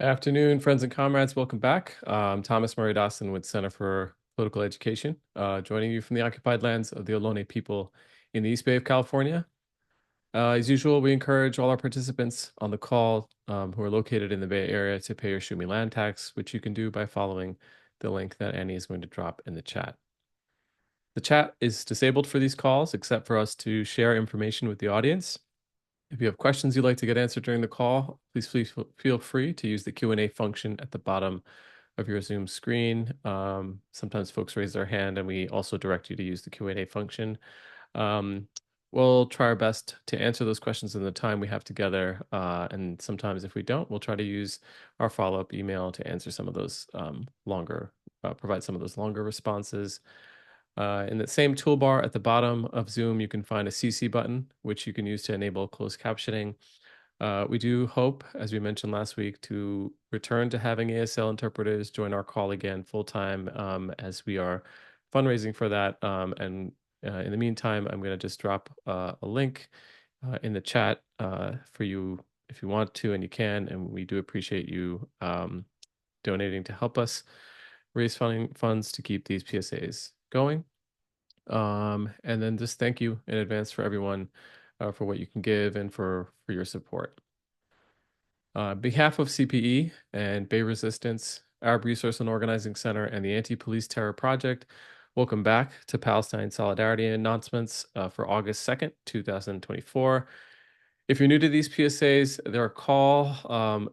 Afternoon, friends and comrades. Welcome back. I'm Thomas Murray Dawson with Center for Political Education, joining you from the occupied lands of the Ohlone people in the East Bay of California. As usual, we encourage all our participants on the call who are located in the Bay Area to pay your Shumi land tax, which you can do by following the link that Annie is going to drop in the chat. The chat is disabled for these calls, except for us to share information with the audience. If you have questions you'd like to get answered during the call, please feel free to use the Q&A function at the bottom of your Zoom screen. Sometimes folks raise their hand, and we also direct you to use the Q&A function. We'll try our best to answer those questions in the time we have together, and sometimes if we don't, we'll try to use our follow-up email to answer some of those provide some of those longer responses. In the same toolbar at the bottom of Zoom, you can find a CC button, which you can use to enable closed captioning. We do hope, as we mentioned last week, to return to having ASL interpreters join our call again full-time as we are fundraising for that. And in the meantime, I'm going to just drop a link in the chat for you if you want to and you can. And we do appreciate you donating to help us raise funds to keep these PSAs going. And then just thank you in advance for everyone for what you can give and for your support. On behalf of CPE and Bay Resistance, Arab Resource and Organizing Center, and the Anti-Police Terror Project, welcome back to Palestine Solidarity announcements for August 2nd, 2024. If you're new to these PSAs, they're a call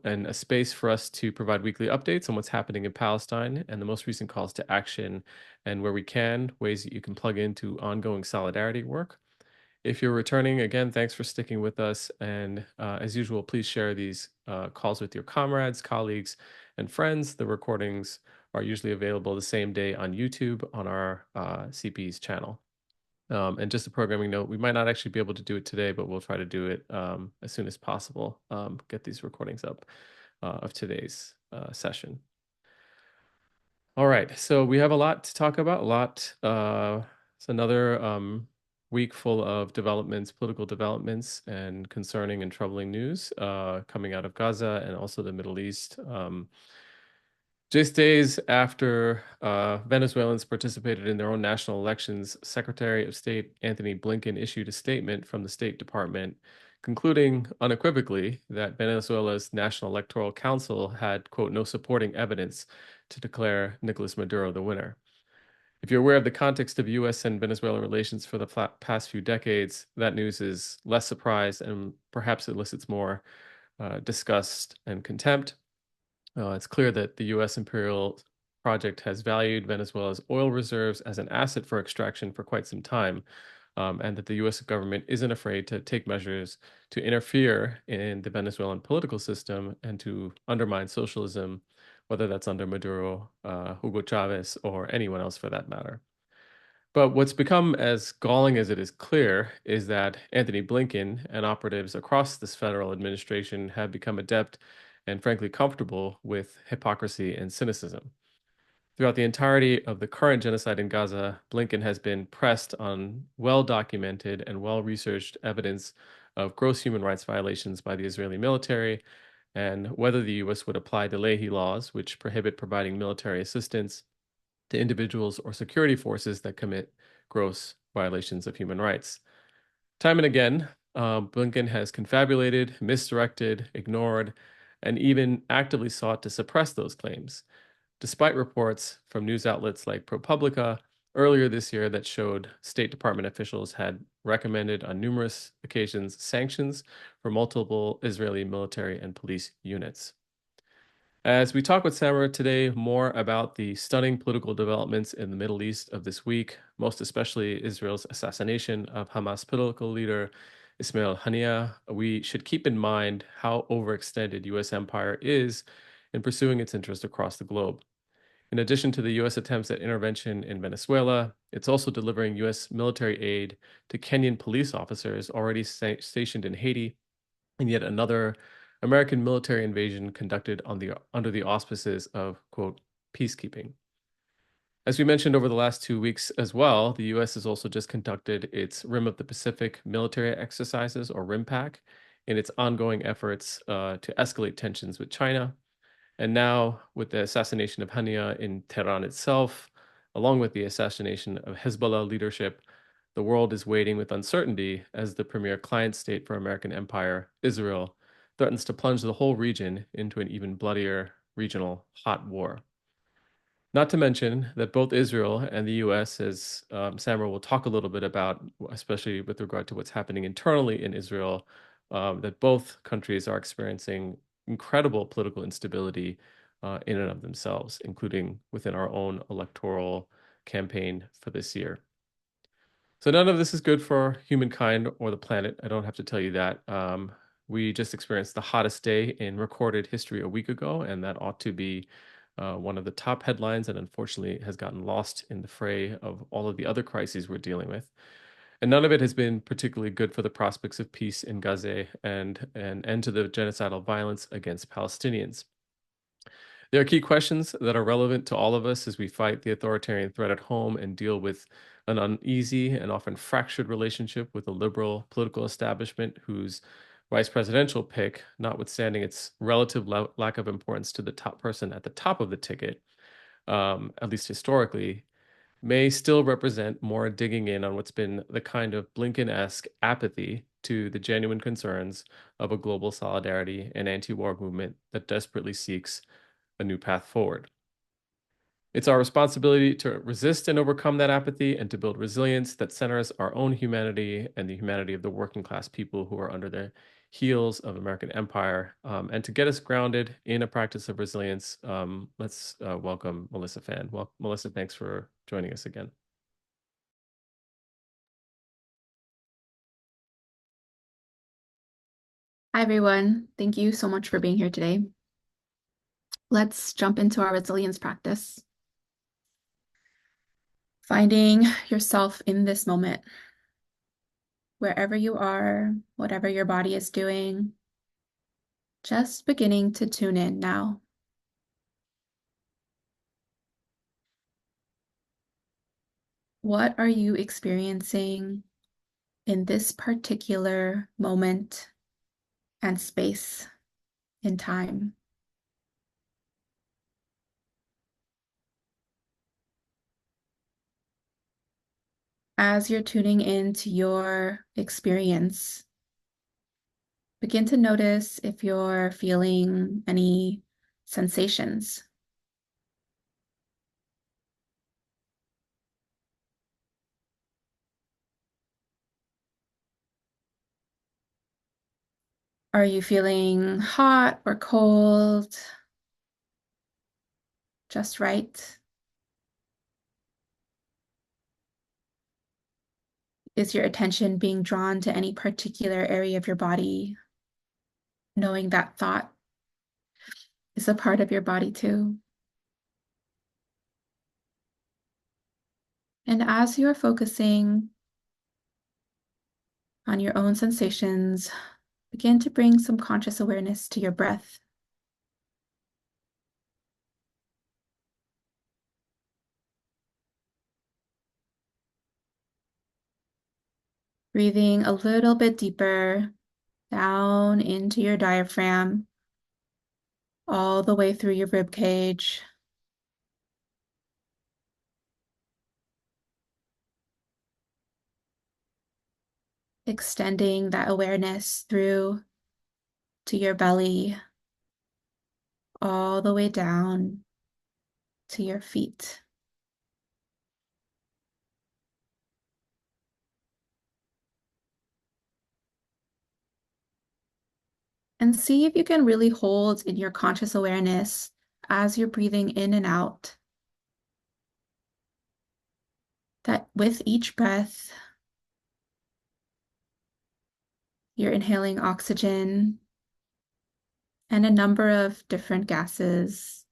and a space for us to provide weekly updates on what's happening in Palestine and the most recent calls to action, and where we can, ways that you can plug into ongoing solidarity work. If you're returning, again, thanks for sticking with us. And as usual, please share these calls with your comrades, colleagues, and friends. The recordings are usually available the same day on YouTube on our CPE's channel. And just a programming note, we might not actually be able to do it today, but we'll try to do it as soon as possible, get these recordings up of today's session. All right, so we have a lot to talk about, it's another week full of developments, political developments, and concerning and troubling news coming out of Gaza and also the Middle East. Just days after Venezuelans participated in their own national elections, Secretary of State Anthony Blinken issued a statement from the State Department concluding unequivocally that Venezuela's National Electoral Council had, quote, no supporting evidence to declare Nicolas Maduro the winner. If you're aware of the context of U.S. and Venezuelan relations for the past few decades, that news is less surprise and perhaps elicits more disgust and contempt. It's clear that the U.S. imperial project has valued Venezuela's oil reserves as an asset for extraction for quite some time, and that the U.S. government isn't afraid to take measures to interfere in the Venezuelan political system and to undermine socialism, whether that's under Maduro, Hugo Chavez, or anyone else for that matter. But what's become as galling as it is clear is that Anthony Blinken and operatives across this federal administration have become adept and frankly comfortable with hypocrisy and cynicism. Throughout the entirety of the current genocide in Gaza, Blinken has been pressed on well-documented and well-researched evidence of gross human rights violations by the Israeli military and whether the U.S. would apply the Leahy laws, which prohibit providing military assistance to individuals or security forces that commit gross violations of human rights. Time and again, Blinken has confabulated, misdirected, ignored, and even actively sought to suppress those claims, despite reports from news outlets like ProPublica earlier this year that showed State Department officials had recommended on numerous occasions sanctions for multiple Israeli military and police units. As we talk with Samara today more about the stunning political developments in the Middle East of this week, most especially Israel's assassination of Hamas political leader Ismail Haniyeh, we should keep in mind how overextended U.S. empire is in pursuing its interests across the globe. In addition to the U.S. attempts at intervention in Venezuela, it's also delivering U.S. military aid to Kenyan police officers already stationed in Haiti, and yet another American military invasion conducted under the auspices of, quote, peacekeeping. As we mentioned over the last 2 weeks as well, the U.S. has also just conducted its Rim of the Pacific military exercises, or RIMPAC, in its ongoing efforts to escalate tensions with China. And now, with the assassination of Hania in Tehran itself, along with the assassination of Hezbollah leadership, the world is waiting with uncertainty as the premier client state for American empire, Israel, threatens to plunge the whole region into an even bloodier regional hot war. Not to mention that both Israel and the US, as Samra will talk a little bit about, especially with regard to what's happening internally in Israel, that both countries are experiencing incredible political instability in and of themselves, including within our own electoral campaign for this year. So none of this is good for humankind or the planet. I don't have to tell you that. We just experienced the hottest day in recorded history a week ago, and that ought to be one of the top headlines, and unfortunately has gotten lost in the fray of all of the other crises we're dealing with. And none of it has been particularly good for the prospects of peace in Gaza and an end to the genocidal violence against Palestinians. There are key questions that are relevant to all of us as we fight the authoritarian threat at home and deal with an uneasy and often fractured relationship with a liberal political establishment whose vice presidential pick, notwithstanding its relative lack of importance to the top person at the top of the ticket, at least historically, may still represent more digging in on what's been the kind of Blinken-esque apathy to the genuine concerns of a global solidarity and anti-war movement that desperately seeks a new path forward. It's our responsibility to resist and overcome that apathy and to build resilience that centers our own humanity and the humanity of the working class people who are under the heels of American empire. And to get us grounded in a practice of resilience, let's welcome Melissa Fan. Well, Melissa, thanks for joining us again. Hi, everyone. Thank you so much for being here today. Let's jump into our resilience practice. Finding yourself in this moment, wherever you are, whatever your body is doing, just beginning to tune in now. What are you experiencing in this particular moment and space in time? As you're tuning into your experience, begin to notice if you're feeling any sensations. Are you feeling hot or cold? Just right? Is your attention being drawn to any particular area of your body, knowing that thought is a part of your body too? And as you are focusing on your own sensations, begin to bring some conscious awareness to your breath. Breathing a little bit deeper down into your diaphragm, all the way through your rib cage. Extending that awareness through to your belly, all the way down to your feet. And see if you can really hold in your conscious awareness as you're breathing in and out, that with each breath, you're inhaling oxygen and a number of different gases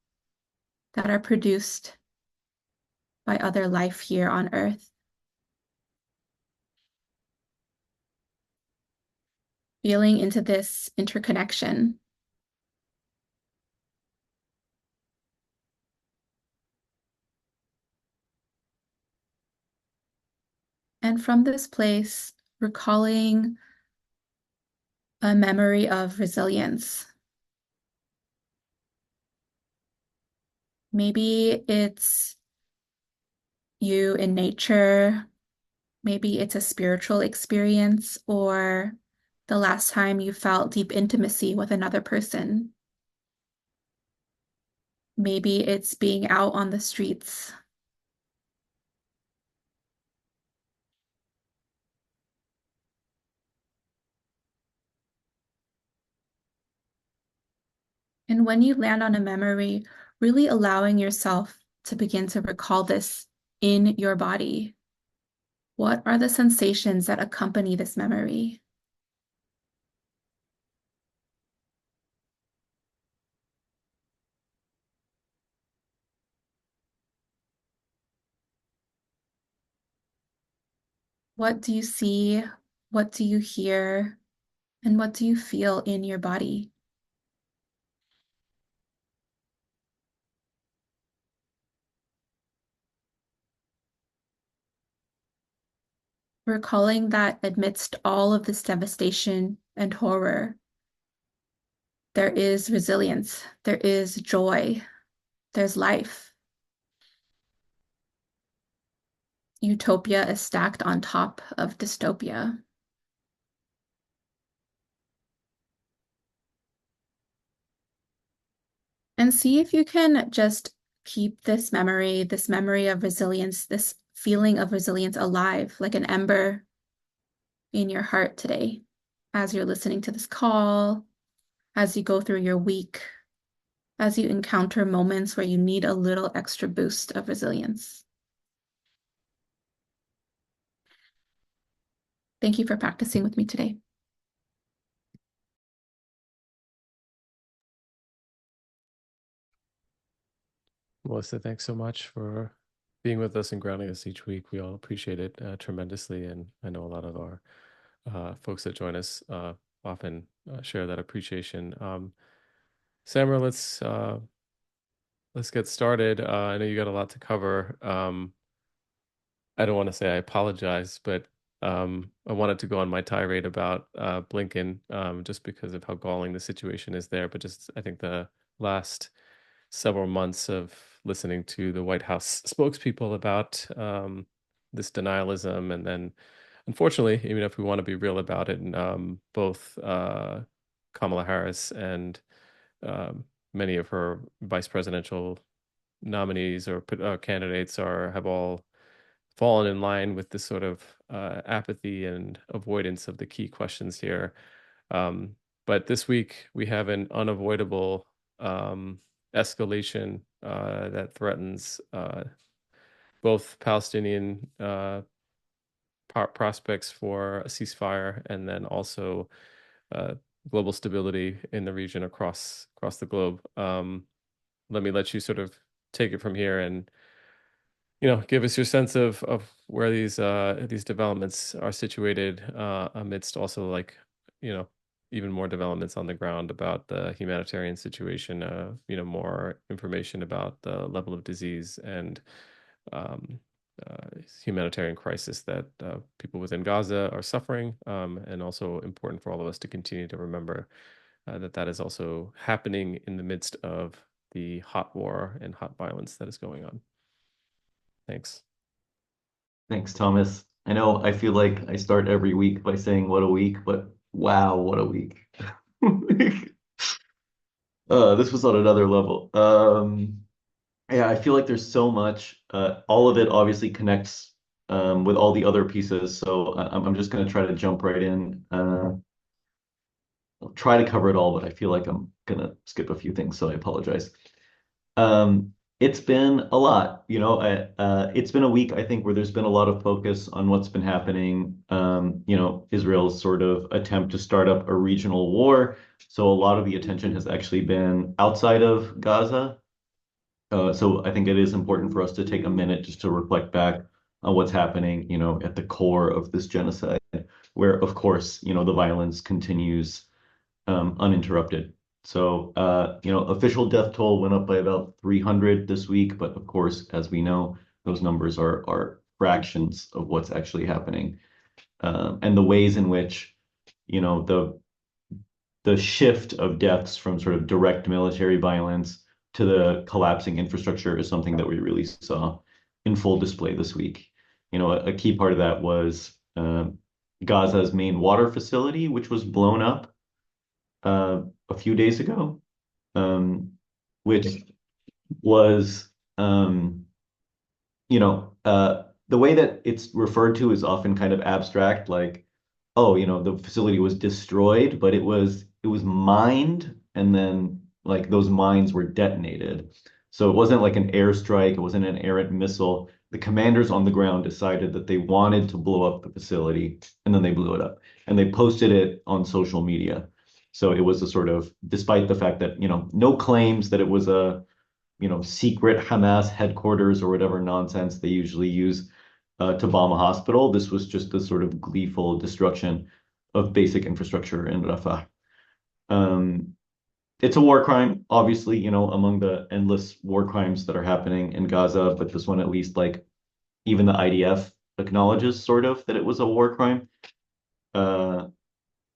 that are produced by other life here on Earth. Feeling into this interconnection. And from this place, recalling a memory of resilience. Maybe it's you in nature. Maybe it's a spiritual experience or the last time you felt deep intimacy with another person. Maybe it's being out on the streets. And when you land on a memory, really allowing yourself to begin to recall this in your body. What are the sensations that accompany this memory? What do you see? What do you hear? And what do you feel in your body? Recalling that amidst all of this devastation and horror, there is resilience, there is joy, there's life. Utopia is stacked on top of dystopia. And see if you can just keep this memory of resilience, this feeling of resilience alive, like an ember in your heart today, as you're listening to this call, as you go through your week, as you encounter moments where you need a little extra boost of resilience. Thank you for practicing with me today. Melissa, thanks so much for being with us and grounding us each week. We all appreciate it tremendously, and I know a lot of our folks that join us often share that appreciation. Samra, let's get started. I know you got a lot to cover. I don't want to say I apologize, but I wanted to go on my tirade about Blinken just because of how galling the situation is there. But just I think the last several months of listening to the White House spokespeople about this denialism, and then unfortunately, even if we want to be real about it, and both Kamala Harris and many of her vice presidential nominees or candidates are have all fallen in line with this sort of apathy and avoidance of the key questions here. Um, but this week we have an unavoidable escalation that threatens both Palestinian prospects for a ceasefire and then also uh, global stability in the region across the globe. Let me let you sort of take it from here and give us your sense of where these developments are situated amidst also like, you know, even more developments on the ground about the humanitarian situation, more information about the level of disease and um, humanitarian crisis that people within Gaza are suffering, and also important for all of us to continue to remember that that is also happening in the midst of the hot war and hot violence that is going on. Thanks. Thanks, Thomas. I know I feel like I start every week by saying what a week, but wow, what a week. This was on another level. Yeah, I feel like there's so much. All of it obviously connects with all the other pieces. So I'm just going to try to jump right in. I'll try to cover it all, but I feel like I'm going to skip a few things, so I apologize. It's been a lot, it's been a week, I think, where there's been a lot of focus on what's been happening. Israel's sort of attempt to start up a regional war. So a lot of the attention has actually been outside of Gaza. So I think it is important for us to take a minute just to reflect back on what's happening, at the core of this genocide, where, of course, the violence continues uninterrupted. So, official death toll went up by about 300 this week, but of course, as we know, those numbers are fractions of what's actually happening, and the ways in which, the shift of deaths from sort of direct military violence to the collapsing infrastructure is something that we really saw in full display this week. A key part of that was Gaza's main water facility, which was blown up a few days ago, which was, the way that it's referred to is often kind of abstract, like, oh, the facility was destroyed, but it was mined, and then like those mines were detonated. So it wasn't like an airstrike, it wasn't an errant missile. The commanders on the ground decided that they wanted to blow up the facility, and then they blew it up. And they posted it on social media. So it was a sort of, despite the fact that, no claims that it was a, secret Hamas headquarters or whatever nonsense they usually use to bomb a hospital. This was just a sort of gleeful destruction of basic infrastructure in Rafah. Um, it's a war crime, obviously, among the endless war crimes that are happening in Gaza, but this one, at least, like, even the IDF acknowledges sort of that it was a war crime. Uh,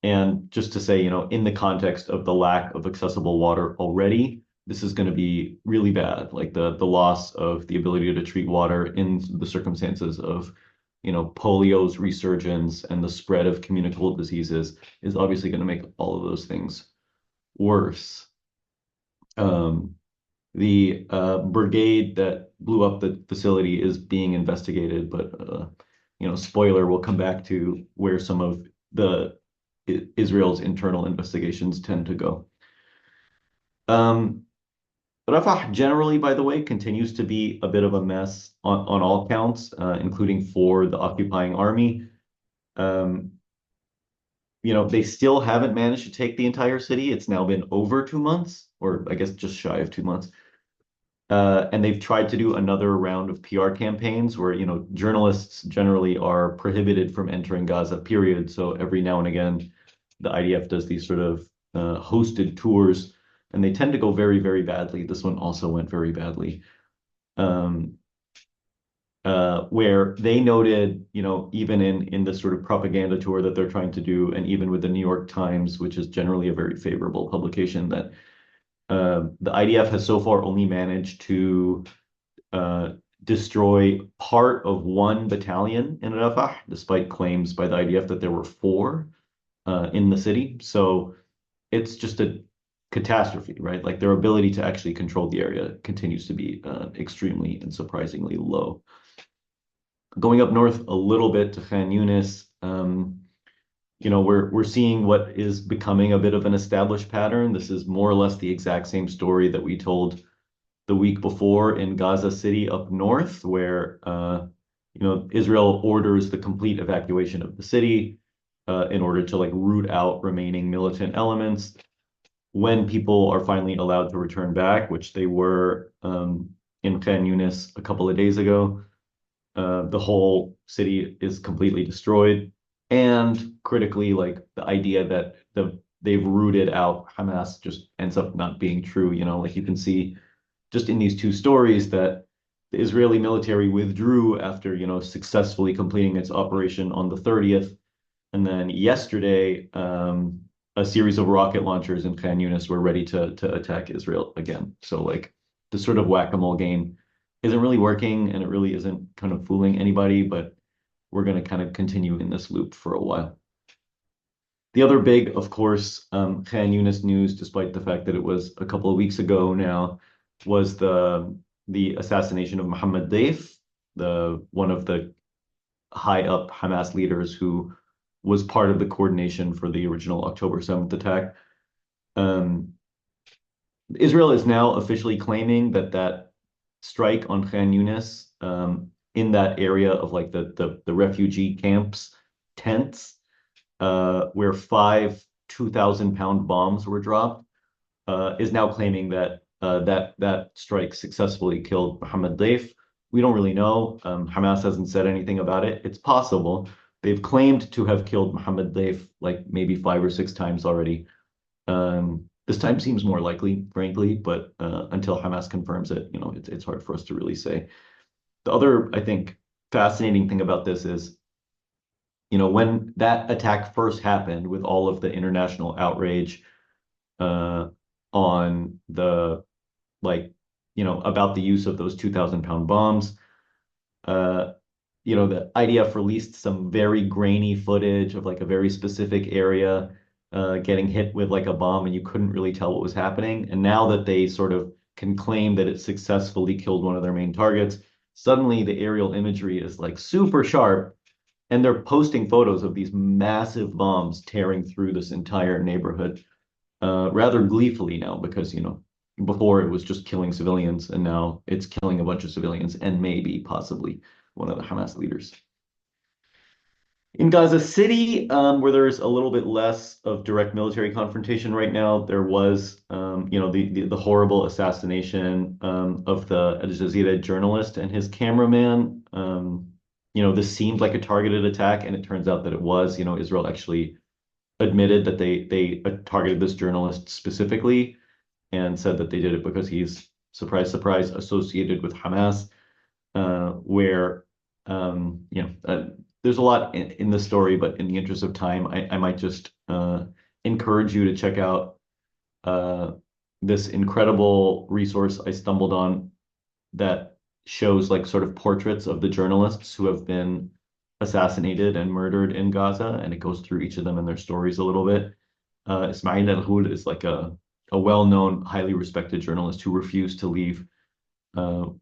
and just to say, in the context of the lack of accessible water already, this is going to be really bad. Like the loss of the ability to treat water in the circumstances of, polio's resurgence and the spread of communicable diseases is obviously going to make all of those things worse. Um, the brigade that blew up the facility is being investigated, but spoiler, we'll come back to where some of the Israel's internal investigations tend to go. Rafah generally, by the way, continues to be a bit of a mess on all counts, including for the occupying army. Um, they still haven't managed to take the entire city. It's now been over 2 months, or I guess just shy of 2 months. And they've tried to do another round of PR campaigns where, journalists generally are prohibited from entering Gaza, period. So every now and again, the IDF does these sort of hosted tours, and they tend to go very, very badly. This one also went very badly. Where they noted, even in the sort of propaganda tour that they're trying to do, and even with the New York Times, which is generally a very favorable publication, that the IDF has so far only managed to destroy part of one battalion in Rafah, despite claims by the IDF that there were four in the city. So it's just a catastrophe, right? Like their ability to actually control the area continues to be extremely and surprisingly low. Going up north a little bit to Khan Yunis, we're seeing what is becoming a bit of an established pattern. This is more or less the exact same story that we told the week before in Gaza City up north, where Israel orders the complete evacuation of the city in order to like root out remaining militant elements. When people are finally allowed to return back, which they were in Khan Yunis a couple of days ago, the whole city is completely destroyed. And critically, like the idea that they've rooted out Hamas just ends up not being true. Like you can see just in these two stories that the Israeli military withdrew after, successfully completing its operation on the 30th. And then yesterday, a series of rocket launchers in Khan Yunis were ready to attack Israel again. So like the sort of whack-a-mole game isn't really working, and it really isn't kind of fooling anybody, but we're going to kind of continue in this loop for a while. The other big, of course, Khan Yunis news, despite the fact that it was a couple of weeks ago now, was the assassination of Mohammed Deif, one of the high up Hamas leaders who was part of the coordination for the original October 7th attack. Israel is now officially claiming that strike on Khan Yunis, in that area of like the refugee camps tents, where 5 2,000-pound bombs were dropped, is now claiming that that strike successfully killed Mohammed Deif. We don't really know. Hamas hasn't said anything about it. It's possible. They've claimed to have killed Mohammed Deif like maybe 5 or 6 times already. This time seems more likely, frankly, but until Hamas confirms it, it's hard for us to really say. The other, I think, fascinating thing about this is, when that attack first happened with all of the international outrage on the like about the use of those 2,000-pound bombs. Uh, the IDF released some very grainy footage of like a very specific area getting hit with like a bomb, and you couldn't really tell what was happening. And now that they sort of can claim that it successfully killed one of their main targets, suddenly the aerial imagery is like super sharp, and they're posting photos of these massive bombs tearing through this entire neighborhood rather gleefully now because, before it was just killing civilians, and now it's killing a bunch of civilians and maybe possibly one of the Hamas leaders. In Gaza City, where there's a little bit less of direct military confrontation right now, there was, the horrible assassination of the Al Jazeera journalist and his cameraman. This seemed like a targeted attack, and it turns out that it was. Israel actually admitted that they targeted this journalist specifically and said that they did it because he's, surprise, surprise, associated with Hamas, where there's a lot in the story, but in the interest of time, I might just encourage you to check out this incredible resource I stumbled on that shows like sort of portraits of the journalists who have been assassinated and murdered in Gaza, and it goes through each of them and their stories a little bit. Ismail El-Hud is like a well-known, highly respected journalist who refused to leave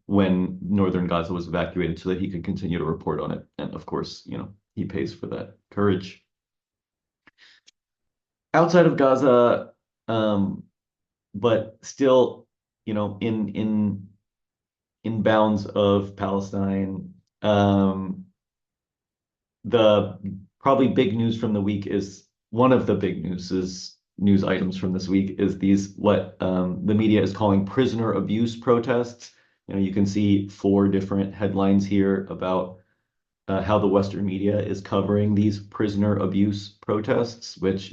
when northern Gaza was evacuated so that he could continue to report on it. And of course, he pays for that courage. Outside of Gaza, but still, in bounds of Palestine, the probably big news from the week is one of the big news items from this week is these what the media is calling prisoner abuse protests. You can see 4 different headlines here about how the Western media is covering these prisoner abuse protests, which,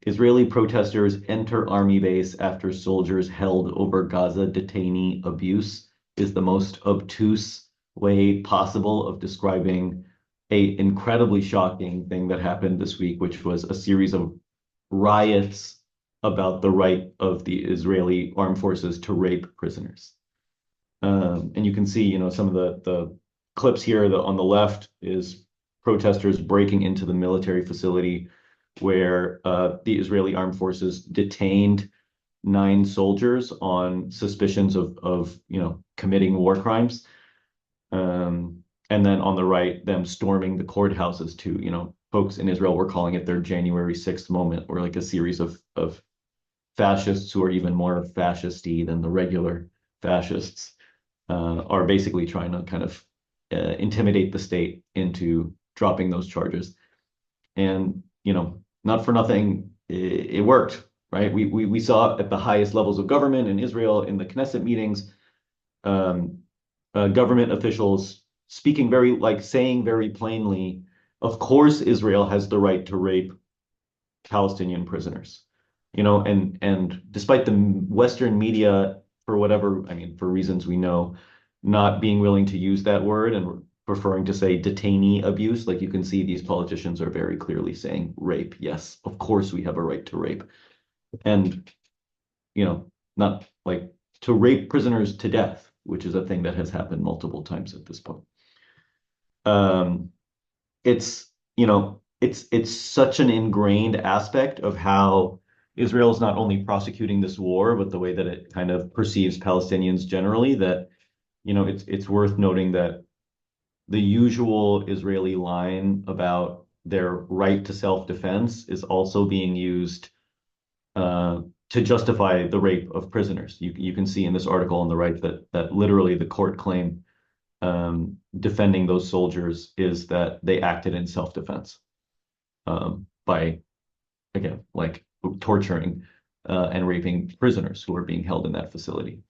Israeli protesters enter army base after soldiers held over Gaza detainee abuse is the most obtuse way possible of describing a incredibly shocking thing that happened this week, which was a series of riots about the right of the Israeli armed forces to rape prisoners. And you can see, some of the clips here. On the left is protesters breaking into the military facility where the Israeli armed forces detained 9 soldiers on suspicions of committing war crimes. And then on the right, them storming the courthouses too. Folks in Israel were calling it their January 6th moment, where like a series of fascists who are even more fascisty than the regular fascists are basically trying to kind of intimidate the state into dropping those charges. And, not for nothing, it worked, right? We saw at the highest levels of government in Israel in the Knesset meetings, government officials saying very plainly, of course, Israel has the right to rape Palestinian prisoners. And despite the Western media, for reasons we know, not being willing to use that word and preferring to say detainee abuse, like you can see these politicians are very clearly saying rape. Yes, of course we have a right to rape. And, not like to rape prisoners to death, which is a thing that has happened multiple times at this point. It's, it's such an ingrained aspect of how Israel is not only prosecuting this war, but the way that it kind of perceives Palestinians generally, that, it's worth noting that the usual Israeli line about their right to self-defense is also being used to justify the rape of prisoners. You can see in this article on the right that literally the court claim defending those soldiers is that they acted in self-defense by, again, like torturing and raping prisoners who are being held in that facility.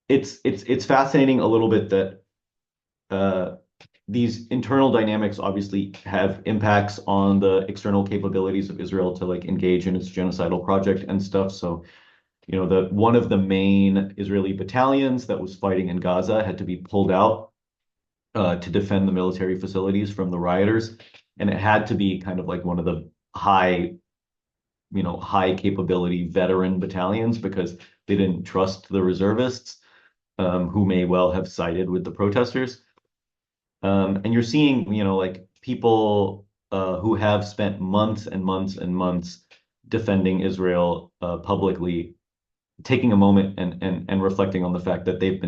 It's fascinating a little bit that these internal dynamics obviously have impacts on the external capabilities of Israel to like engage in its genocidal project and stuff. So, one of the main Israeli battalions that was fighting in Gaza had to be pulled out to defend the military facilities from the rioters, and it had to be kind of like one of the high high capability veteran battalions because they didn't trust the reservists, who may well have sided with the protesters. And you're seeing, like people who have spent months and months and months defending Israel publicly, taking a moment and reflecting on the fact that they've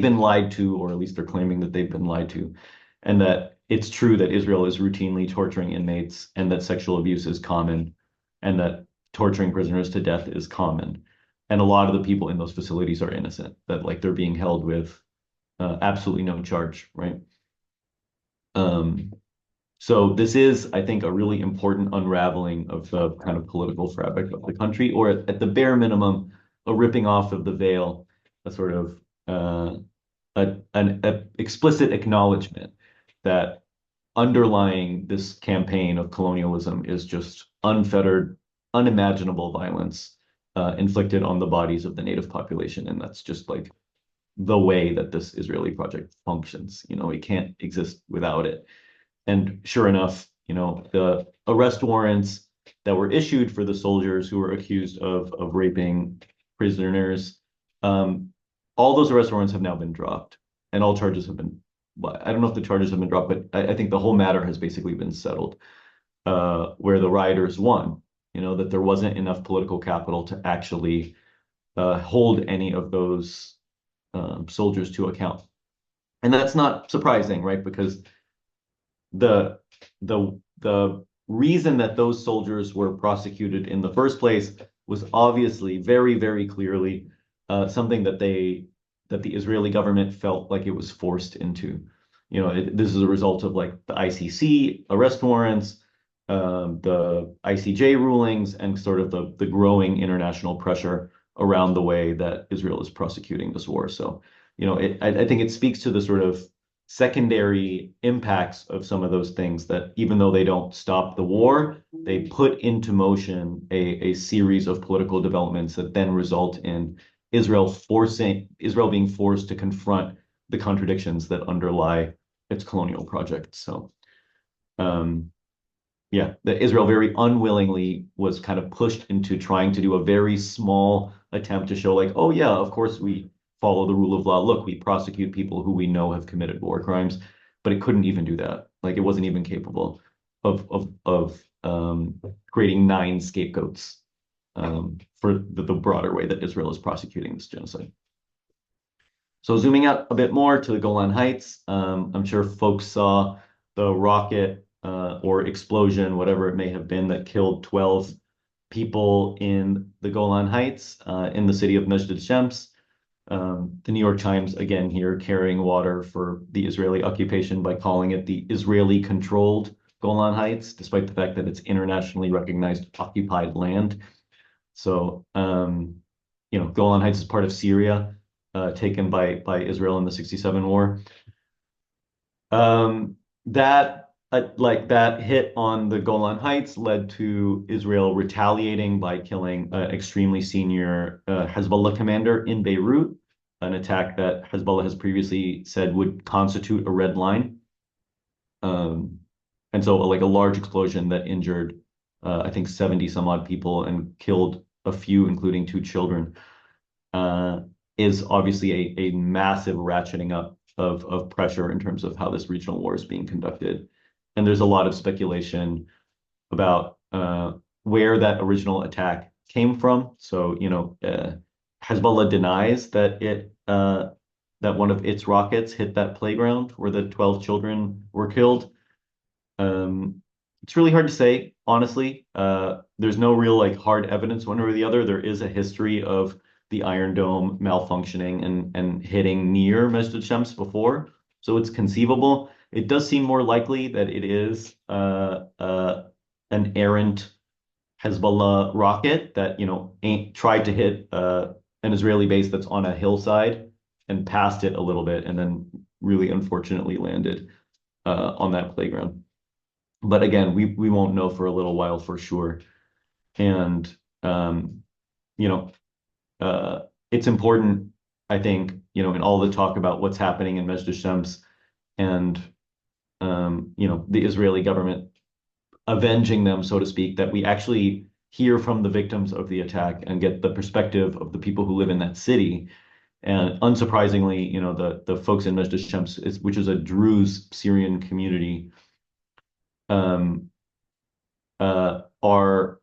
been lied to, or at least they're claiming that they've been lied to, and that it's true that Israel is routinely torturing inmates and that sexual abuse is common and that torturing prisoners to death is common. And a lot of the people in those facilities are innocent, that like they're being held with absolutely no charge, right? Um, so this is, I think, a really important unraveling of the kind of political fabric of the country, or at the bare minimum, a ripping off of the veil, a sort of an explicit acknowledgement that underlying this campaign of colonialism is just unfettered, unimaginable violence inflicted on the bodies of the native population, and that's just like the way that this Israeli project functions. It can't exist without it. And sure enough, the arrest warrants that were issued for the soldiers who were accused of raping prisoners, all those arrest warrants have now been dropped, and all charges have been. I don't know if the charges have been dropped, but I think the whole matter has basically been settled, where the rioters won. That there wasn't enough political capital to actually hold any of those soldiers to account, and that's not surprising, right? Because the the reason that those soldiers were prosecuted in the first place was obviously very, very clearly something that the Israeli government felt like it was forced into. This is a result of like the ICC arrest warrants, the ICJ rulings, and sort of the growing international pressure around the way that Israel is prosecuting this war. So, I think it speaks to the sort of secondary impacts of some of those things, that even though they don't stop the war, they put into motion a series of political developments that then result in Israel being forced to confront the contradictions that underlie its colonial project. So um, yeah, that Israel very unwillingly was kind of pushed into trying to do a very small attempt to show like, oh yeah, of course we follow the rule of law. Look, we prosecute people who we know have committed war crimes, but it couldn't even do that. Like it wasn't even capable of creating 9 scapegoats for the broader way that Israel is prosecuting this genocide. So zooming out a bit more to the Golan Heights, I'm sure folks saw the rocket or explosion, whatever it may have been, that killed 12 people in the Golan Heights in the city of Najd Shams. The New York Times, again, here carrying water for the Israeli occupation by calling it the Israeli-controlled Golan Heights, despite the fact that it's internationally recognized occupied land. So, Golan Heights is part of Syria, taken by Israel in the '67 war. That hit on the Golan Heights led to Israel retaliating by killing an extremely senior Hezbollah commander in Beirut, an attack that Hezbollah has previously said would constitute a red line. And so like a large explosion that injured, I think 70 some odd people and killed a few, including 2 children, is obviously a massive ratcheting up of pressure in terms of how this regional war is being conducted. And there's a lot of speculation about where that original attack came from. So, Hezbollah denies that that one of its rockets hit that playground where the 12 children were killed. It's really hard to say, honestly. There's no real like hard evidence one way or the other. There is a history of the Iron Dome malfunctioning and hitting near Najd Shams before, so it's conceivable. It does seem more likely that it is an errant Hezbollah rocket that tried to hit an Israeli base that's on a hillside and passed it a little bit, and then really unfortunately landed on that playground. But again, we won't know for a little while for sure. And you know, it's important, I think, in all the talk about what's happening in Najd Shams and the Israeli government avenging them, so to speak, that we actually hear from the victims of the attack and get the perspective of the people who live in that city. And unsurprisingly, the folks in Majd Shams, which is a Druze Syrian community, um, are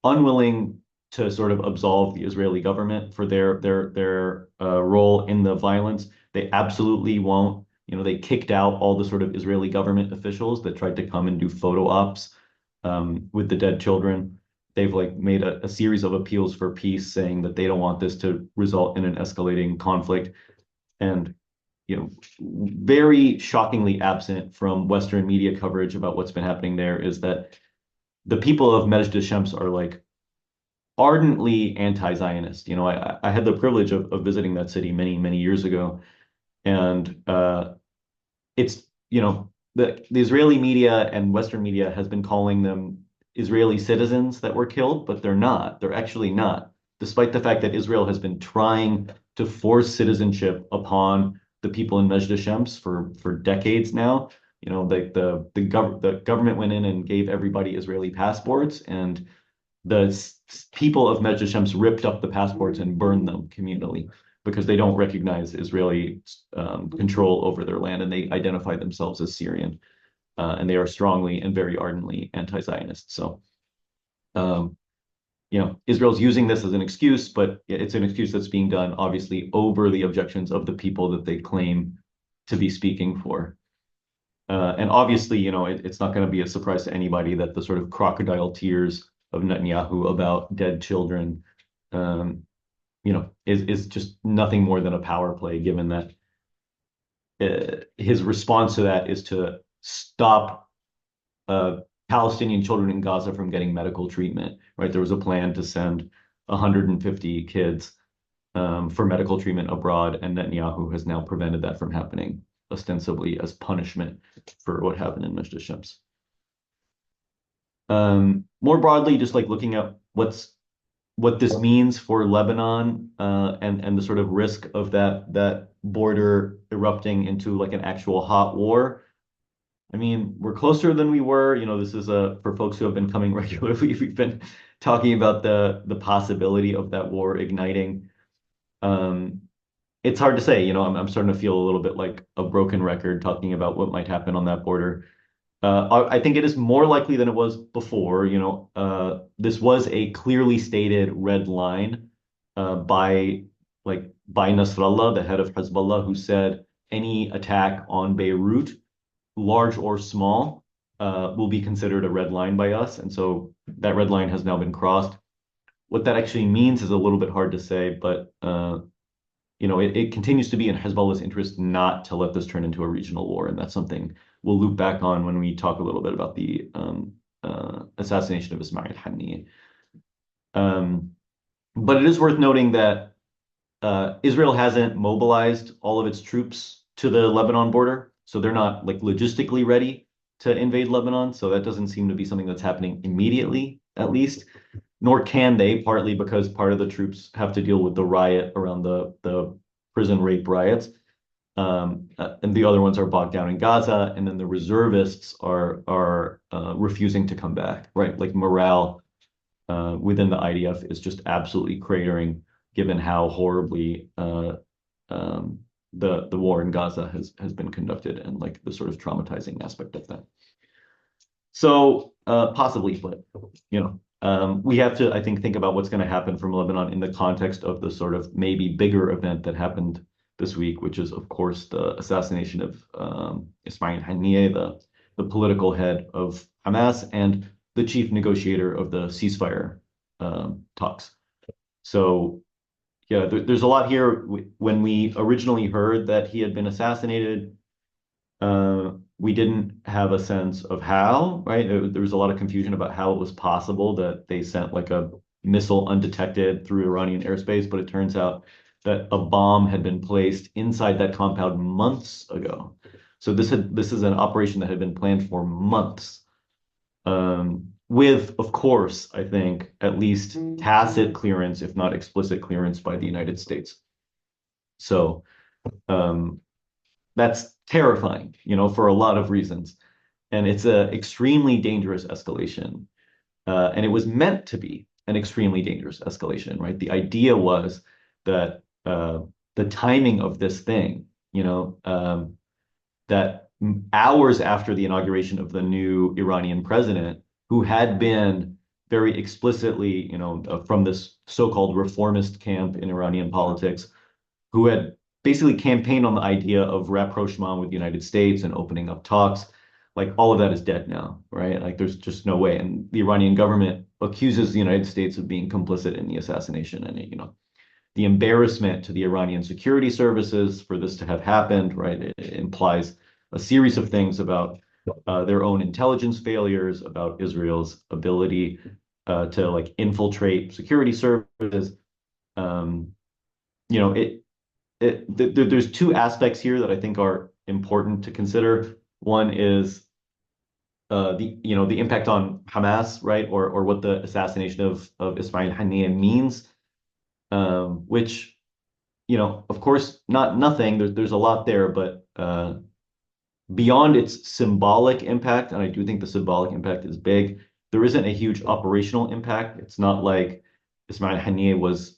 unwilling to sort of absolve the Israeli government for their role in the violence. They absolutely won't. They kicked out all the sort of Israeli government officials that tried to come and do photo ops with the dead children. They've like made a series of appeals for peace, saying that they don't want this to result in an escalating conflict. And very shockingly absent from Western media coverage about what's been happening there is that the people of Majd Shams are like ardently anti-Zionist. I had the privilege of visiting that city many, many years ago. And it's, the Israeli media and Western media has been calling them Israeli citizens that were killed, but they're not. They're actually not, despite the fact that Israel has been trying to force citizenship upon the people in Majd Shams for decades now. The government went in and gave everybody Israeli passports, and the people of Majd Shams ripped up the passports and burned them communally because they don't recognize Israeli control over their land, and they identify themselves as Syrian, and they are strongly and very ardently anti-Zionist. So, Israel's using this as an excuse, but it's an excuse that's being done obviously over the objections of the people that they claim to be speaking for. And obviously, it's not going to be a surprise to anybody that the sort of crocodile tears of Netanyahu about dead children, is just nothing more than a power play, given that his response to that is to stop Palestinian children in Gaza from getting medical treatment, right? There was a plan to send 150 kids for medical treatment abroad, and Netanyahu has now prevented that from happening, ostensibly as punishment for what happened in Majd Shams. More broadly, just like looking at what this means for Lebanon, and the sort of risk of that border erupting into like an actual hot war. I mean, we're closer than we were. This is for folks who have been coming regularly. We've been talking about the possibility of that war igniting. It's hard to say. I'm starting to feel a little bit like a broken record talking about what might happen on that border. I think it is more likely than it was before. This was a clearly stated red line by Nasrallah, the head of Hezbollah, who said any attack on Beirut, large or small, will be considered a red line by us. And so that red line has now been crossed. What that actually means is a little bit hard to say, but it continues to be in Hezbollah's interest not to let this turn into a regional war, and that's something we'll loop back on when we talk a little bit about the assassination of Ismail Haniyeh. But it is worth noting that Israel hasn't mobilized all of its troops to the Lebanon border, so they're not like logistically ready to invade Lebanon. So that doesn't seem to be something that's happening immediately, at least. Nor can they, partly because part of the troops have to deal with the riot around the prison rape riots. And the other ones are bogged down in Gaza, and then the reservists are refusing to come back, right? Like morale within the IDF is just absolutely cratering, given how horribly the war in Gaza has been conducted, and like the sort of traumatizing aspect of that. So possibly, but we have to, I think about what's going to happen from Lebanon in the context of the sort of maybe bigger event that happened this week, which is, of course, the assassination of Ismail Haniyeh, the political head of Hamas and the chief negotiator of the ceasefire talks. So, yeah, there's a lot here. When we originally heard that he had been assassinated, we didn't have a sense of how, right? There was a lot of confusion about how it was possible that they sent like a missile undetected through Iranian airspace, but it turns out that a bomb had been placed inside that compound months ago. So this is an operation that had been planned for months, with, of course, I think at least tacit clearance, if not explicit clearance, by the United States. So that's terrifying, for a lot of reasons. and it's a extremely dangerous escalation. And it was meant to be an extremely dangerous escalation, right? The idea was that the timing of this thing, that hours after the inauguration of the new Iranian president, who had been very explicitly, from this so-called reformist camp in Iranian politics, who had basically campaigned on the idea of rapprochement with the United States and opening up talks. Like all of that is dead now, right? Like there's just no way. And the Iranian government accuses the United States of being complicit in the assassination. And, the embarrassment to the Iranian security services for this to have happened, right? It implies a series of things about their own intelligence failures, about Israel's ability to like infiltrate security services. Um, it there's two aspects here that I think are important to consider. One is the impact on Hamas, right, or what the assassination of Ismail Haniyeh means, which of course, not nothing. There's a lot there, but beyond its symbolic impact, and I do think the symbolic impact is big, there isn't a huge operational impact. It's not like Ismail Haniyeh was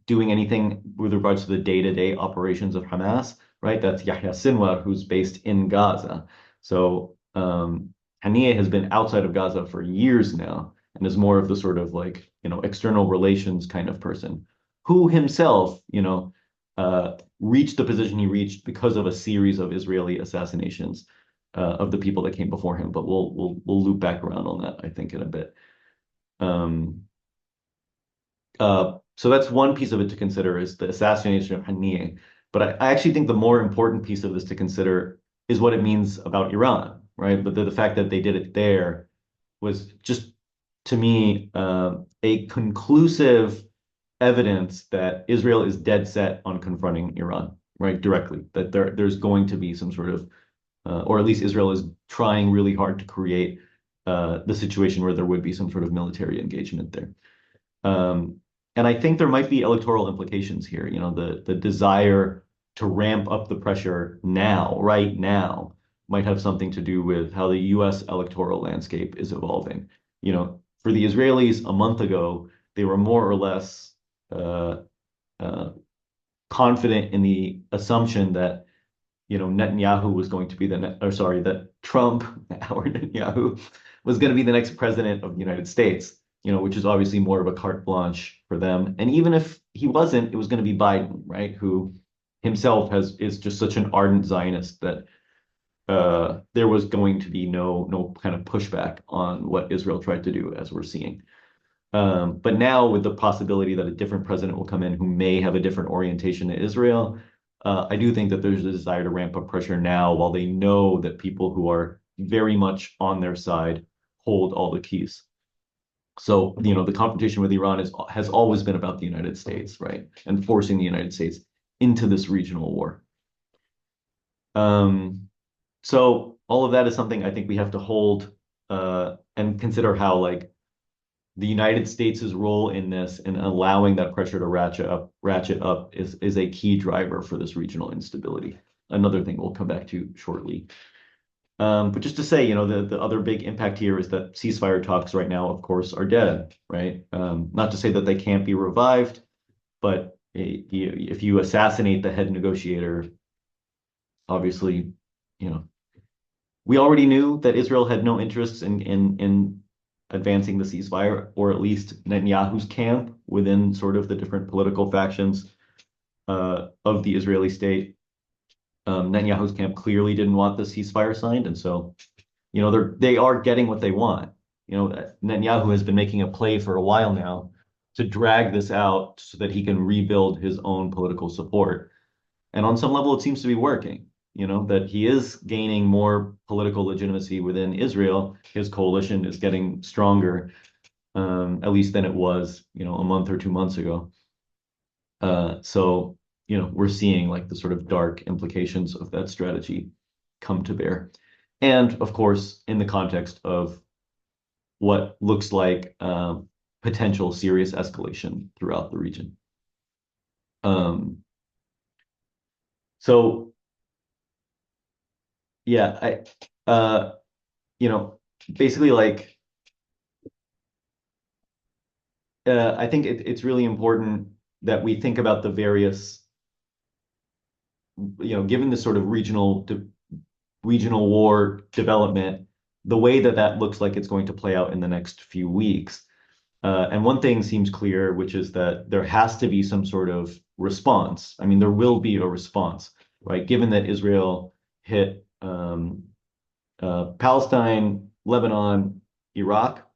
doing anything with regards to the day-to-day operations of Hamas, right? That's Yahya Sinwar, who's based in Gaza. So Haniyeh has been outside of Gaza for years now and is more of the sort of like, external relations kind of person who himself, reached the position he reached because of a series of Israeli assassinations of the people that came before him. But we'll loop back around on that, I think, in a bit. Um, so that's one piece of it to consider is the assassination of Haniyeh. But I actually think the more important piece of this to consider is what it means about Iran, right? But the fact that they did it there was just, to me, a conclusive evidence that Israel is dead set on confronting Iran, right, directly. That there's going to be some sort of, or at least Israel is trying really hard to create the situation where there would be some sort of military engagement there. And I think there might be electoral implications here. The desire to ramp up the pressure now, right now, might have something to do with how the U.S. electoral landscape is evolving. For the Israelis a month ago, they were more or less uh, uh, confident in the assumption that Netanyahu was going to be or sorry, that Trump, our Netanyahu, was going to be the next president of the United States. Which is obviously more of a carte blanche for them. And even if he wasn't, it was going to be Biden, right? Who himself is just such an ardent Zionist that there was going to be no kind of pushback on what Israel tried to do, as we're seeing. But now, with the possibility that a different president will come in who may have a different orientation to Israel, I do think that there's a desire to ramp up pressure now while they know that people who are very much on their side hold all the keys. So, the confrontation with Iran has always been about the United States, right? And forcing the United States into this regional war. So all of that is something I think we have to hold and consider how like the United States' role in this and allowing that pressure to ratchet up is a key driver for this regional instability. Another thing we'll come back to shortly. But just to say, the other big impact here is that ceasefire talks right now, of course, are dead, right? Not to say that they can't be revived, but if you assassinate the head negotiator, obviously, we already knew that Israel had no interests in advancing the ceasefire, or at least Netanyahu's camp within sort of the different political factions of the Israeli state. Netanyahu's camp clearly didn't want the ceasefire signed, and so they are getting what they want. Netanyahu has been making a play for a while now to drag this out so that he can rebuild his own political support. And on some level, it seems to be working. That he is gaining more political legitimacy within Israel. His coalition is getting stronger, at least than it was, a month or 2 months ago. So we're seeing like the sort of dark implications of that strategy come to bear. And of course, in the context of what looks like potential serious escalation throughout the region. So yeah, you know, basically like I think it's really important that we think about the various, given the sort of regional war development, the way that that looks like it's going to play out in the next few weeks. And one thing seems clear, which is that there has to be some sort of response. I mean, there will be a response, right? Given that Israel hit Palestine, Lebanon, Iraq,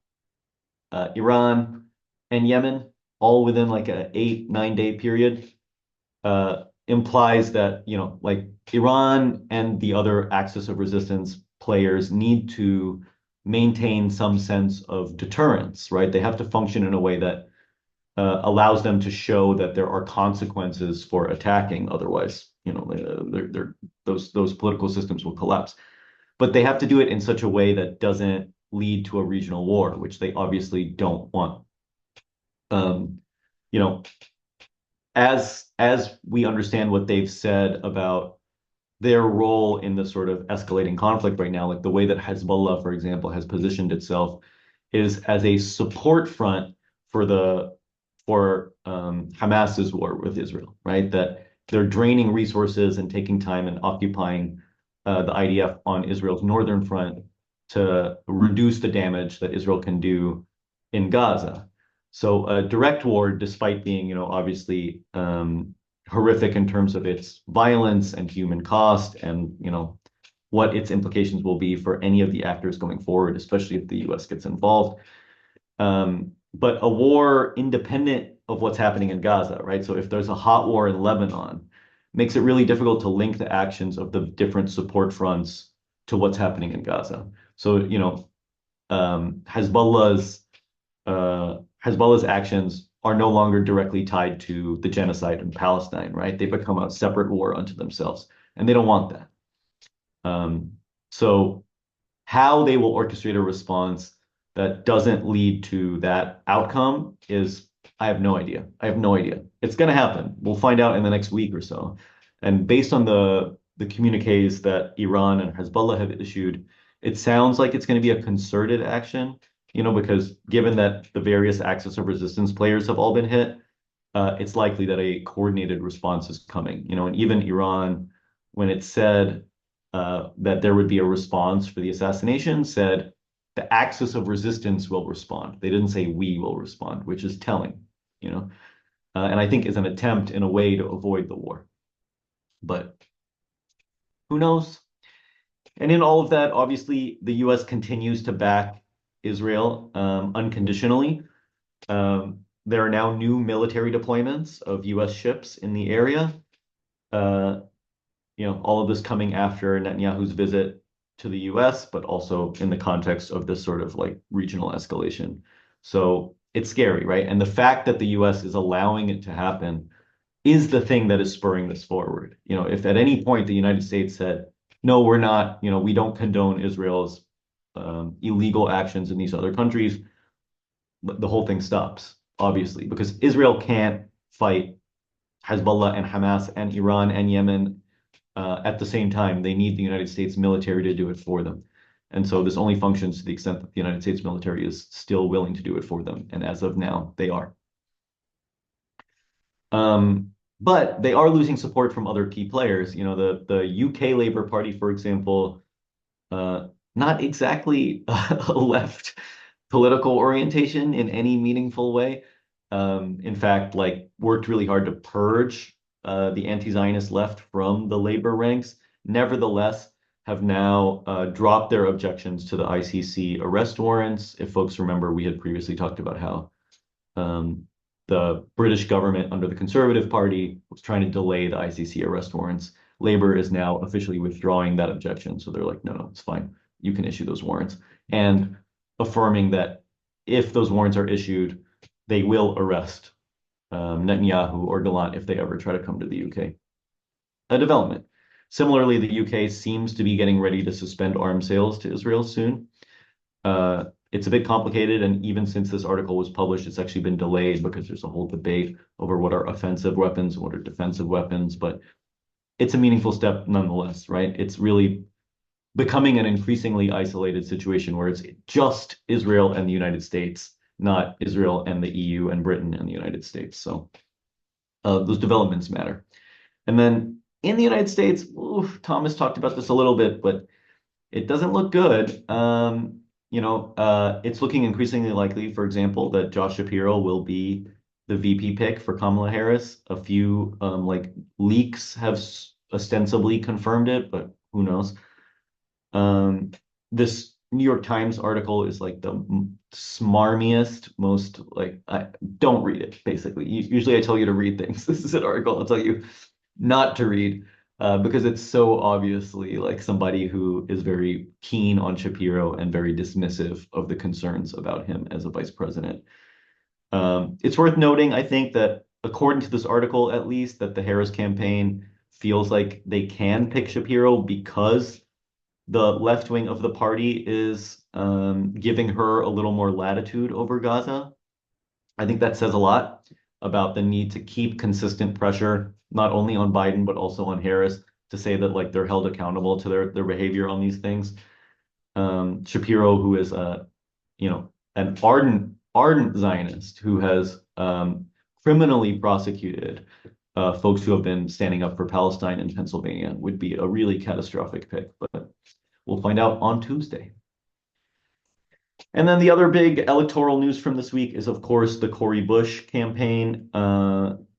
Iran, and Yemen, all within like a 8, 9 day period, implies that, like Iran and the other axis of resistance players need to maintain some sense of deterrence, right? They have to function in a way that allows them to show that there are consequences for attacking. Otherwise, those political systems will collapse. But they have to do it in such a way that doesn't lead to a regional war, which they obviously don't want. Um, you know, as we understand what they've said about their role in the sort of escalating conflict right now, like the way that Hezbollah, for example, has positioned itself is as a support front for the for Hamas's war with Israel, right? That they're draining resources and taking time and occupying the IDF on Israel's northern front to reduce the damage that Israel can do in Gaza. So a direct war, despite being, obviously horrific in terms of its violence and human cost and, what its implications will be for any of the actors going forward, especially if the US gets involved. But a war independent of what's happening in Gaza, right? So if there's a hot war in Lebanon, makes it really difficult to link the actions of the different support fronts to what's happening in Gaza. So, um, Hezbollah's Hezbollah's actions are no longer directly tied to the genocide in Palestine, right? They become a separate war unto themselves, and they don't want that. So how they will orchestrate a response that doesn't lead to that outcome is, I have no idea. I have no idea. It's going to happen. We'll find out in the next week or so. And based on the communiques that Iran and Hezbollah have issued, it sounds like it's going to be a concerted action, because given that the various axis of resistance players have all been hit, it's likely that a coordinated response is coming. And even Iran, when it said that there would be a response for the assassination, said the axis of resistance will respond. They didn't say we will respond, which is telling, and I think is an attempt in a way to avoid the war. But who knows? And in all of that, obviously, the US continues to back Israel unconditionally. There are now new military deployments of US ships in the area. Uh, all of this coming after Netanyahu's visit to the US, but also in the context of this sort of like regional escalation. So it's scary, right? And the fact that the US is allowing it to happen is the thing that is spurring this forward. If at any point the United States said, no, we're not, we don't condone Israel's illegal actions in these other countries, the whole thing stops, obviously, because Israel can't fight Hezbollah and Hamas and Iran and Yemen at the same time. They need the United States military to do it for them. And so this only functions to the extent that the United States military is still willing to do it for them. And as of now, they are. But they are losing support from other key players. The UK Labour Party, for example, not exactly a left political orientation in any meaningful way. In fact, like worked really hard to purge the anti-Zionist left from the labor ranks. Nevertheless, have now dropped their objections to the ICC arrest warrants. If folks remember, we had previously talked about how the British government under the Conservative Party was trying to delay the ICC arrest warrants. Labour is now officially withdrawing that objection. So they're like, no, it's fine. You can issue those warrants. And affirming that if those warrants are issued, they will arrest Netanyahu or Gallant if they ever try to come to the UK. A development. Similarly, the UK seems to be getting ready to suspend arms sales to Israel soon. It's a bit complicated, and even since this article was published, it's actually been delayed because there's a whole debate over what are offensive weapons and what are defensive weapons. But it's a meaningful step nonetheless, right? It's really becoming an increasingly isolated situation where it's just Israel and the United States, not Israel and the EU and Britain and the United States. So those developments matter. And then in the United States, oof, Thomas talked about this a little bit, but it doesn't look good. It's looking increasingly likely, for example, that Josh Shapiro will be the VP pick for Kamala Harris. A few leaks have ostensibly confirmed it, but who knows? This New York Times article is like the smarmiest, most like I don't read it, basically. Usually I tell you to read things. This is an article I'll tell you not to read because it's so obviously like somebody who is very keen on Shapiro and very dismissive of the concerns about him as a vice president. It's worth noting, I think, that according to this article, at least, that the Harris campaign feels like they can pick Shapiro because the left wing of the party is giving her a little more latitude over Gaza. I think that says a lot about the need to keep consistent pressure, not only on Biden, but also on Harris, to say that like they're held accountable to their behavior on these things. Shapiro, who is an ardent Zionist who has criminally prosecuted folks who have been standing up for Palestine in Pennsylvania, would be a really catastrophic pick. But we'll find out on Tuesday. And then the other big electoral news from this week is, of course, the Cori Bush campaign,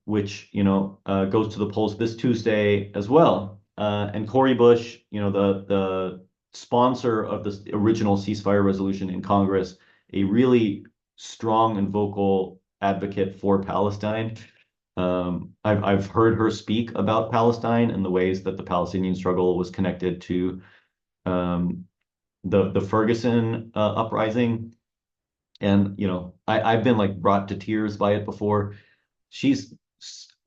which goes to the polls this Tuesday as well. And Cori Bush, the sponsor of the original ceasefire resolution in Congress, a really strong and vocal advocate for Palestine. I've heard her speak about Palestine and the ways that the Palestinian struggle was connected to the Ferguson uprising. And, I've been like brought to tears by it before. She's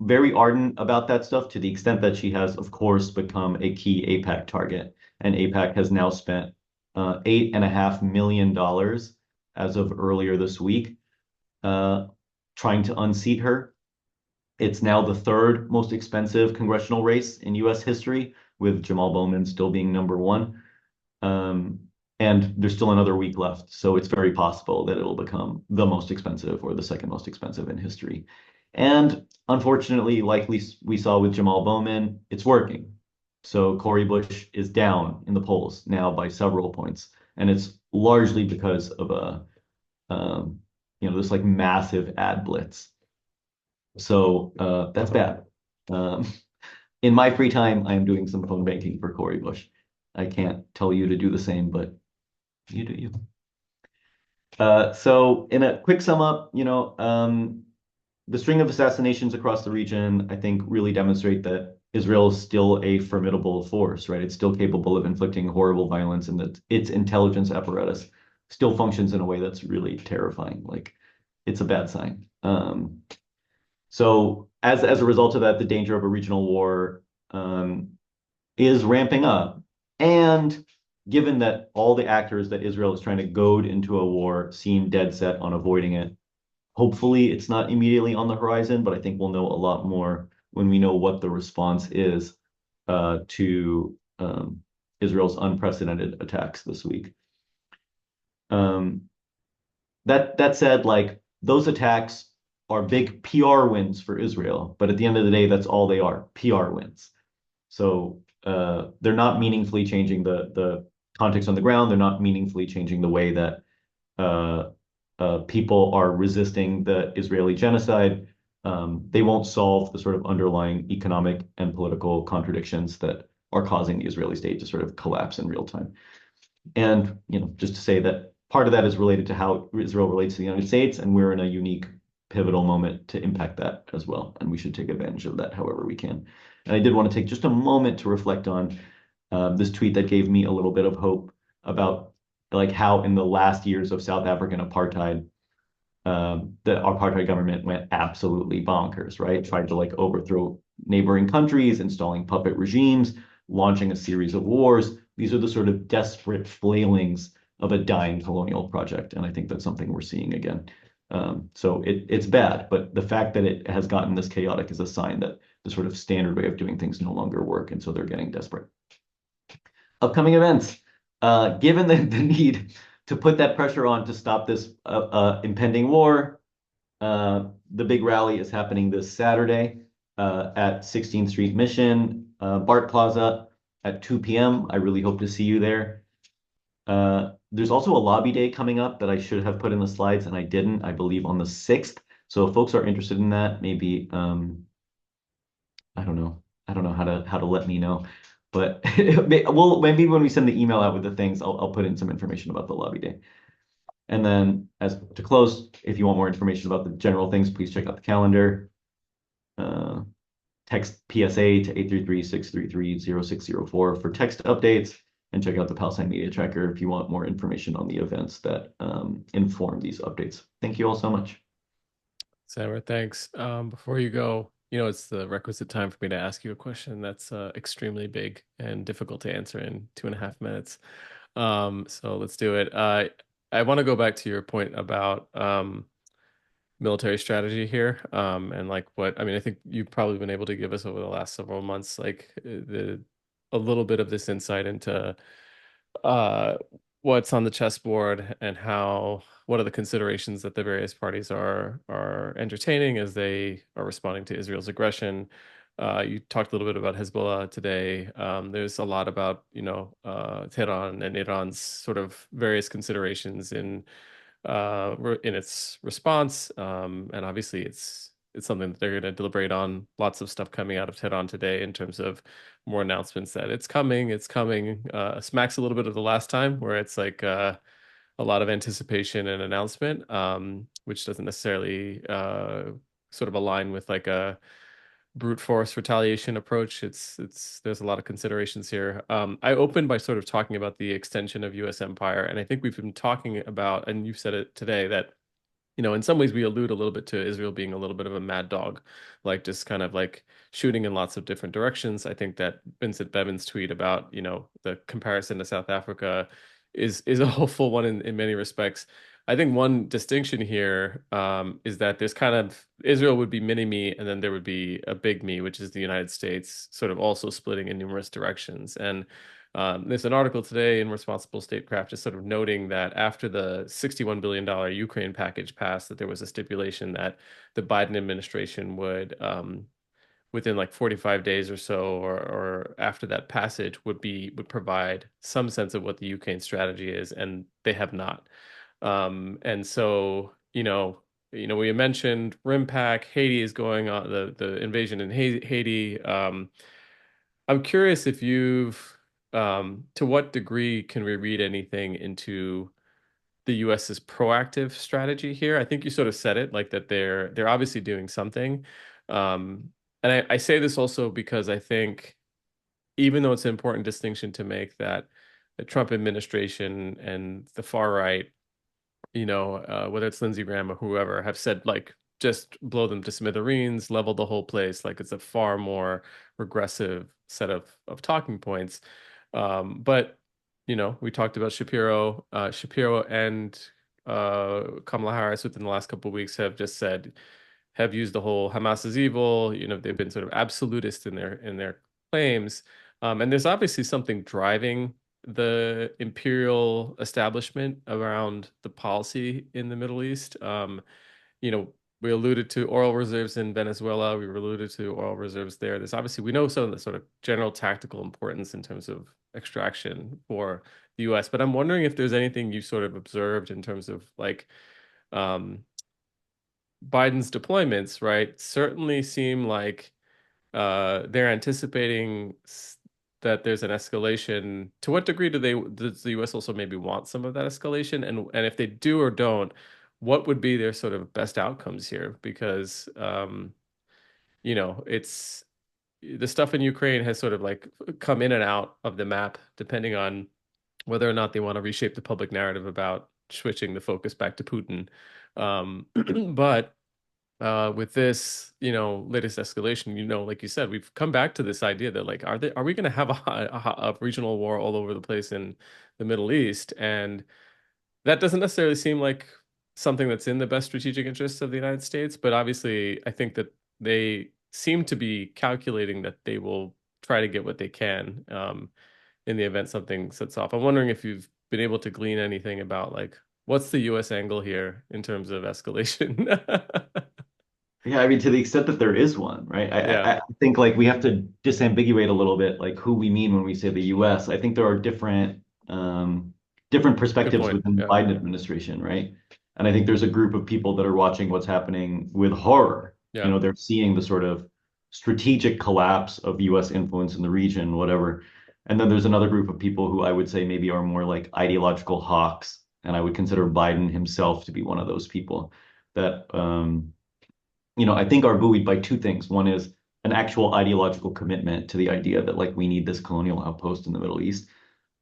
very ardent about that stuff to the extent that she has, of course, become a key AIPAC target. And AIPAC has now spent $8.5 million as of earlier this week trying to unseat her. It's now the third most expensive congressional race in US history, with Jamal Bowman still being number one. And there's still another week left, so it's very possible that it'll become the most expensive or the second most expensive in history. And unfortunately, like we saw with Jamal Bowman, it's working. So Cori Bush is down in the polls now by several points, and it's largely because of this like massive ad blitz. So that's bad. In my free time, I am doing some phone banking for Cori Bush. I can't tell you to do the same, but you do you. So in a quick sum up, the string of assassinations across the region, I think, really demonstrate that Israel is still a formidable force, right? It's still capable of inflicting horrible violence, and that its intelligence apparatus still functions in a way that's really terrifying. Like, it's a bad sign. So as a result of that, the danger of a regional war is ramping up. And given that all the actors that Israel is trying to goad into a war seem dead set on avoiding it, hopefully it's not immediately on the horizon, but I think we'll know a lot more when we know what the response is to Israel's unprecedented attacks this week. That said, like, those attacks are big PR wins for Israel, but at the end of the day, that's all they are, PR wins. So they're not meaningfully changing the context on the ground. They're not meaningfully changing the way that people are resisting the Israeli genocide. They won't solve the sort of underlying economic and political contradictions that are causing the Israeli state to sort of collapse in real time. And, just to say that part of that is related to how Israel relates to the United States, and we're in a unique pivotal moment to impact that as well. And we should take advantage of that however we can. And I did want to take just a moment to reflect on this tweet that gave me a little bit of hope about like how in the last years of South African apartheid, the apartheid government went absolutely bonkers, right? Tried to like overthrow neighboring countries, installing puppet regimes, launching a series of wars. These are the sort of desperate flailings of a dying colonial project. And I think that's something we're seeing again. So it's bad, but the fact that it has gotten this chaotic is a sign that the sort of standard way of doing things no longer work, and so they're getting desperate. Upcoming events. Given the need to put that pressure on to stop this impending war, the big rally is happening this Saturday at 16th Street Mission, BART Plaza at 2 p.m. I really hope to see you there. There's also a lobby day coming up that I should have put in the slides and I didn't, I believe on the 6th. So if folks are interested in that, maybe I don't know. I don't know how to let me know. But well, maybe when we send the email out with the things, I'll put in some information about the lobby day. And then as to close, if you want more information about the general things, please check out the calendar. Uh, Text PSA to 833-633-0604 for text updates, and check out the Palestine Media Tracker if you want more information on the events that inform these updates. Thank you all so much. Samar, thanks. Before you go, it's the requisite time for me to ask you a question that's extremely big and difficult to answer in 2.5 minutes. So let's do it. I want to go back to your point about military strategy here, and like what I mean. I think you've probably been able to give us over the last several months, like the a little bit of this insight into uh, what's on the chessboard and what are the considerations that the various parties are entertaining as they are responding to Israel's aggression. You talked a little bit about Hezbollah today. There's a lot about, Tehran and Iran's sort of various considerations in its response. And obviously it's something that they're going to deliberate on. Lots of stuff coming out of Tehran today in terms of more announcements that it's coming. Smacks a little bit of the last time where it's like a lot of anticipation and announcement, which doesn't necessarily sort of align with like a brute force retaliation approach. It's there's a lot of considerations here. I opened by sort of talking about the extension of U.S. empire, and I think we've been talking about, and you've said it today, that in some ways we allude a little bit to Israel being a little bit of a mad dog, like just kind of like shooting in lots of different directions. I think that Vincent Bevan's tweet about, the comparison to South Africa is a hopeful one in many respects. I think one distinction here is that there's kind of Israel would be mini me, and then there would be a big me, which is the United States, sort of also splitting in numerous directions. And there's an article today in Responsible Statecraft just sort of noting that after the $61 billion Ukraine package passed, that there was a stipulation that the Biden administration would, within like 45 days or so, or after that passage, would provide some sense of what the Ukraine strategy is, and they have not. And so, we mentioned RIMPAC, Haiti is going on the invasion in Haiti. I'm curious if to what degree can we read anything into the US's proactive strategy here? I think you sort of said it, like that they're obviously doing something. And I say this also because I think even though it's an important distinction to make that the Trump administration and the far right, whether it's Lindsey Graham or whoever, have said like just blow them to smithereens, level the whole place. Like it's a far more regressive set of talking points. But we talked about Shapiro and Kamala Harris within the last couple of weeks have used the whole Hamas is evil. They've been sort of absolutist in their claims. And there's obviously something driving the imperial establishment around the policy in the Middle East. You know, we alluded to oil reserves in Venezuela. We alluded to oil reserves there. There's obviously, we know some of the sort of general tactical importance in terms of extraction for the US, but I'm wondering if there's anything you sort of observed in terms of like um, Biden's deployments, right? Certainly seem like they're anticipating that there's an escalation. To what degree does the US also maybe want some of that escalation? And if they do or don't, what would be their sort of best outcomes here? Because it's the stuff in Ukraine has sort of like come in and out of the map depending on whether or not they want to reshape the public narrative about switching the focus back to Putin. But with this, latest escalation, like you said, we've come back to this idea that like, are we going to have a regional war all over the place in the Middle East? And that doesn't necessarily seem like something that's in the best strategic interests of the United States. But obviously, I think that they seem to be calculating that they will try to get what they can. in the event something sets off. I'm wondering if you've been able to glean anything about like what's the US angle here in terms of escalation. Yeah, I mean, to the extent that there is one, right? Yeah, I think like we have to disambiguate a little bit, like who we mean when we say the U.S. I think there are different good perspectives point. within the Yeah, Biden administration, right? And I think there's a group of people that are watching what's happening with horror. You yeah, know, they're seeing the sort of strategic collapse of U.S. influence in the region, whatever. And then there's another group of people who I would say maybe are more like ideological hawks, and I would consider Biden himself to be one of those people that I think are buoyed by two things. One is an actual ideological commitment to the idea that like we need this colonial outpost in the Middle East,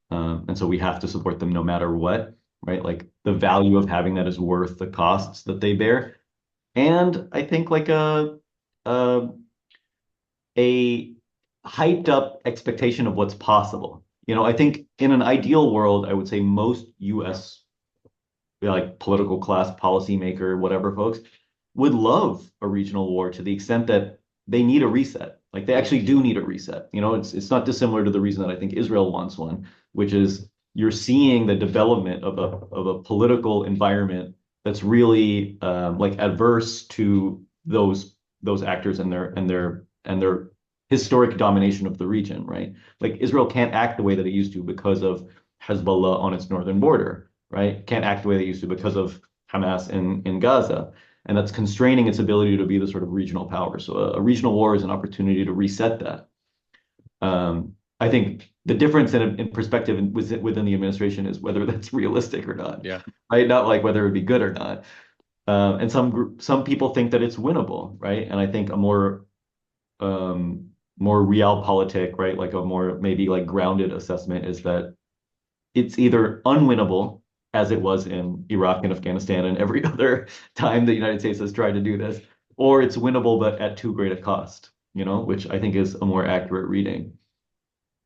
and so we have to support them no matter what, right? Like the value of having that is worth the costs that they bear, and I think like a, a hyped up expectation of what's possible. I think in an ideal world, I would say most U.S. like political class, policymaker, whatever folks would love a regional war to the extent that they need a reset. Like they mm, actually do need a reset. It's not dissimilar to the reason that I think Israel wants one, which is you're seeing the development of a political environment that's really like adverse to those actors and their historic domination of the region, right? Like Israel can't act the way that it used to because of Hezbollah on its northern border, right? Can't act the way they used to because of Hamas in Gaza. And that's constraining its ability to be the sort of regional power. So a regional war is an opportunity to reset that. I think the difference in perspective within the administration is whether that's realistic or not, yeah, right? Not like whether it would be good or not. And some people think that it's winnable, right? And I think a more realpolitik, right? Like a more maybe like grounded assessment is that it's either unwinnable, as it was in Iraq and Afghanistan and every other time the United States has tried to do this, or it's winnable but at too great a cost, which I think is a more accurate reading.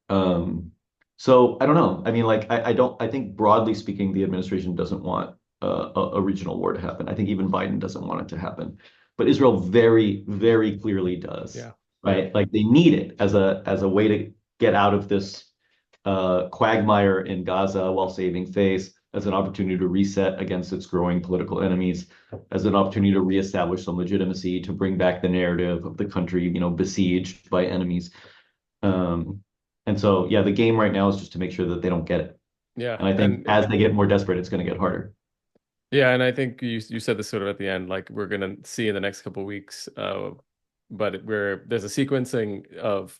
Um, so I don't know. I mean, like I don't. I think broadly speaking, the administration doesn't want a regional war to happen. I think even Biden doesn't want it to happen, but Israel very, very clearly does, yeah, yeah. right? Like they need it as a way to get out of this quagmire in Gaza while saving face, as an opportunity to reset against its growing political enemies, as an opportunity to reestablish some legitimacy, to bring back the narrative of the country, besieged by enemies. Um, and so, yeah, the game right now is just to make sure that they don't get it. Yeah, And I think and as they get more desperate, it's going to get harder. yeah, and I think you said this sort of at the end, like we're gonna see in the next couple of weeks, but where there's a sequencing of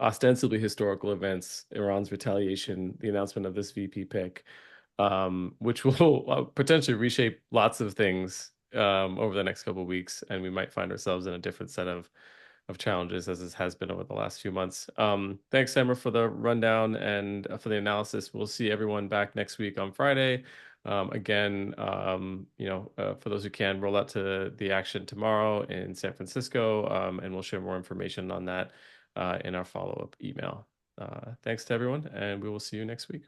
ostensibly historical events, Iran's retaliation, the announcement of this VP pick, which will potentially reshape lots of things over the next couple of weeks, and we might find ourselves in a different set of challenges as this has been over the last few months. Thanks, Samra, for the rundown and for the analysis. We'll see everyone back next week on Friday. Again, for those who can, roll out to the action tomorrow in San Francisco, and we'll share more information on that in our follow-up email. Thanks to everyone, and we will see you next week.